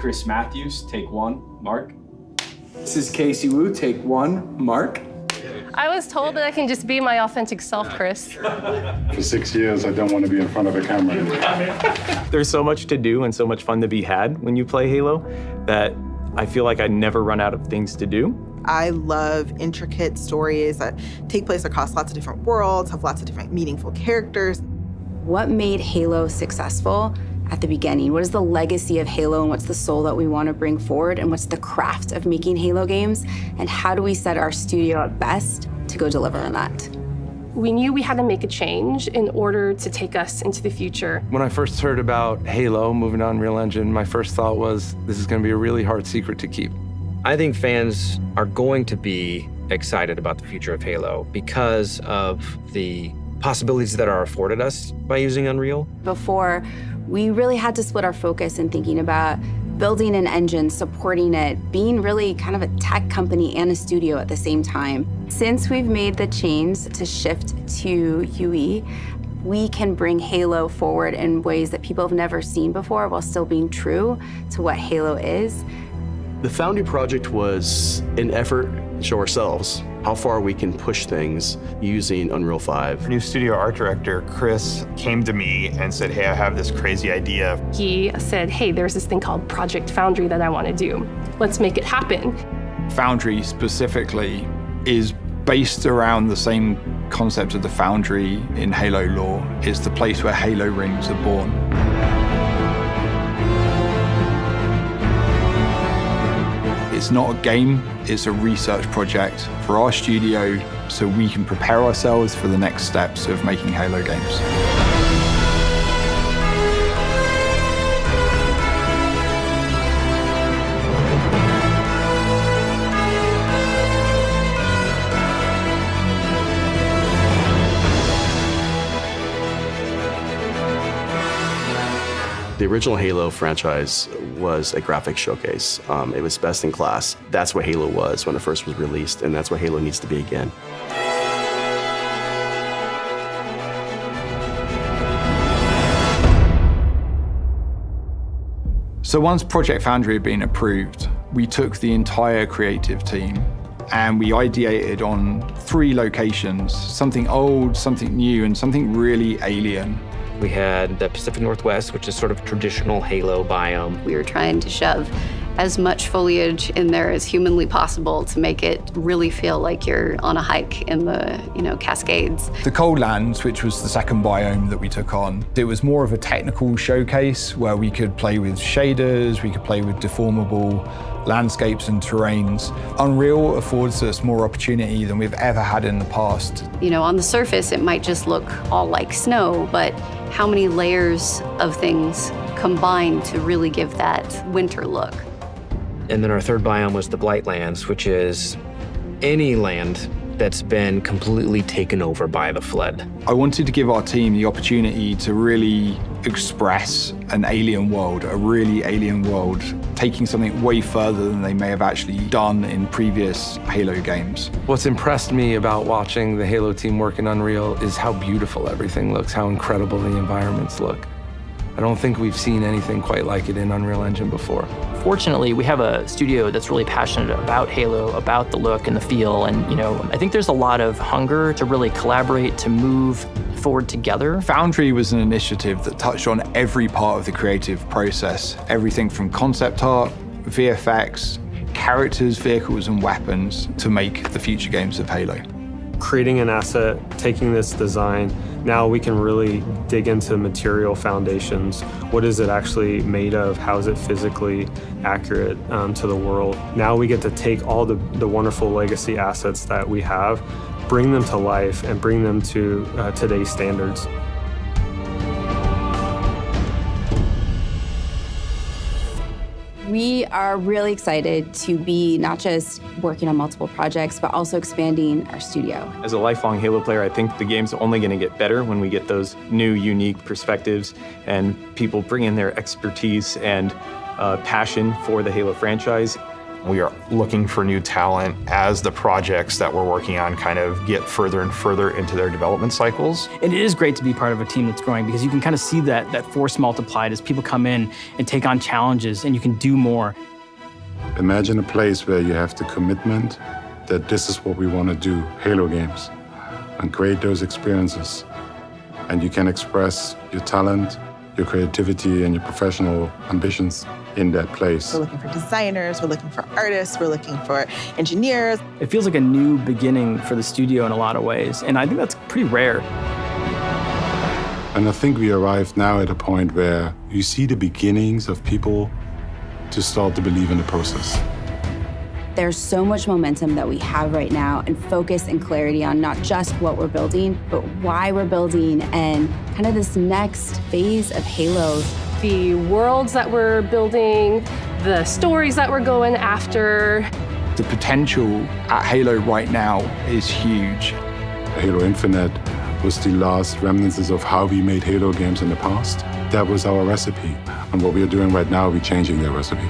Chris Matthews, take one. Mark. This is Casey Wu, take one. Mark. I was told that I can just be my authentic self, Chris. For 6 years, I don't want to be in front of a camera. There's so much to do and so much fun to be had when you play Halo that I feel like I never run out of things to do. I love intricate stories that take place across lots of different worlds, have lots of different meaningful characters. What made Halo successful at the beginning? What is the legacy of Halo, and what's the soul that we want to bring forward, and what's the craft of making Halo games, and how do we set our studio up best to go deliver on that? We knew we had to make a change in order to take us into the future. When I first heard about Halo moving to Unreal Engine, my first thought was, this is going to be a really hard secret to keep. I think fans are going to be excited about the future of Halo because of the possibilities that are afforded us by using Unreal. Before, we really had to split our focus in thinking about building an engine, supporting it, being really kind of a tech company and a studio at the same time. Since we've made the change to shift to UE, we can bring Halo forward in ways that people have never seen before while still being true to what Halo is. The Foundry project was an effort to show ourselves how far we can push things using Unreal 5. New studio art director, Chris, came to me and said, hey, I have this crazy idea. He said, hey, there's this thing called Project Foundry that I want to do. Let's make it happen. Foundry specifically is based around the same concept of the Foundry in Halo lore. It's the place where Halo rings are born. It's not a game, it's a research project for our studio so we can prepare ourselves for the next steps of making Halo games. The original Halo franchise was a graphics showcase. It was best in class. That's what Halo was when it first was released, and that's what Halo needs to be again. So once Project Foundry had been approved, we took the entire creative team and we ideated on 3 locations, something old, something new, and something really alien. We had the Pacific Northwest, which is sort of traditional Halo biome. We were trying to shove as much foliage in there as humanly possible to make it really feel like you're on a hike in the, Cascades. The Coldlands, which was the second biome that we took on, it was more of a technical showcase where we could play with shaders, we could play with deformable landscapes and terrains. Unreal affords us more opportunity than we've ever had in the past. On the surface, it might just look all like snow, but how many layers of things combine to really give that winter look? And then our third biome was the Blightlands, which is any land that's been completely taken over by the flood. I wanted to give our team the opportunity to really express an alien world, a really alien world, taking something way further than they may have actually done in previous Halo games. What's impressed me about watching the Halo team work in Unreal is how beautiful everything looks, how incredible the environments look. I don't think we've seen anything quite like it in Unreal Engine before. Fortunately, we have a studio that's really passionate about Halo, about the look and the feel, and I think there's a lot of hunger to really collaborate, to move forward together. Foundry was an initiative that touched on every part of the creative process, everything from concept art, VFX, characters, vehicles, and weapons to make the future games of Halo. Creating an asset, taking this design, now we can really dig into material foundations. What is it actually made of? How is it physically accurate to the world? Now we get to take all the wonderful legacy assets that we have, bring them to life, and bring them to today's standards. We are really excited to be not just working on multiple projects, but also expanding our studio. As a lifelong Halo player, I think the game's only going to get better when we get those new, unique perspectives and people bring in their expertise and passion for the Halo franchise. We are looking for new talent as the projects that we're working on kind of get further and further into their development cycles. And it is great to be part of a team that's growing because you can kind of see that force multiplied as people come in and take on challenges and you can do more. Imagine a place where you have the commitment that this is what we want to do, Halo games, and create those experiences. And you can express your talent, your creativity, and your professional ambitions in that place. We're looking for designers, we're looking for artists, we're looking for engineers. It feels like a new beginning for the studio in a lot of ways, and I think that's pretty rare. And I think we arrived now at a point where you see the beginnings of people to start to believe in the process. There's so much momentum that we have right now and focus and clarity on not just what we're building, but why we're building and kind of this next phase of Halo. The worlds that we're building, the stories that we're going after. The potential at Halo right now is huge. Halo Infinite was the last remnants of how we made Halo games in the past. That was our recipe. And what we are doing right now, we're changing that recipe.